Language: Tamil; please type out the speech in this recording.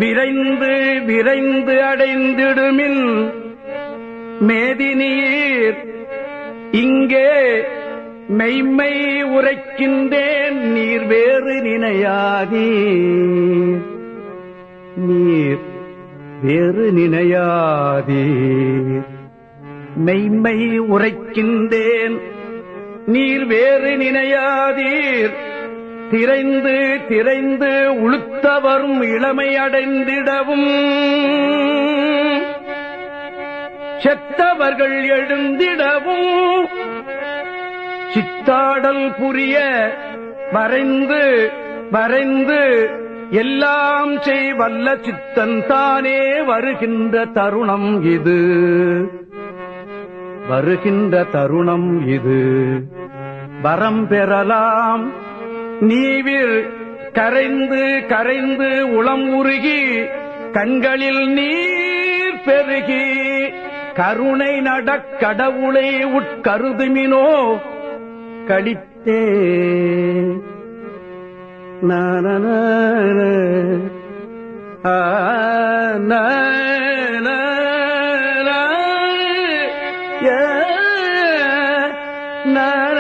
விரைந்து விரைந்து அடைந்திடுமின் மேதினீர் இங்கே மெய்மை உரைக்கின்றேன் நீர் வேறு நினையாதே நீர் வேறு நினையாதே மெய்மை உரைக்கின்றேன் நீர் வேறு நினையாதீர் திரைந்து திரைந்து உளுத்தவரும் இளமை அடைந்திடவும் செத்தவர்கள் எழுந்திடவும் சித்தாடல் புரிய வரைந்து வரைந்து எல்லாம் செய்வல்ல சித்தன் தானே வருகின்ற தருணம் இது வருகின்ற தருணம் இது வரம் பெறலாம் நீவிர் கரைந்து கரைந்து உளம் உருகி கண்களில் நீர் பெருகி கருணை நடக்கடவுளை உட்கருதுமினோ கடித்தே நான நர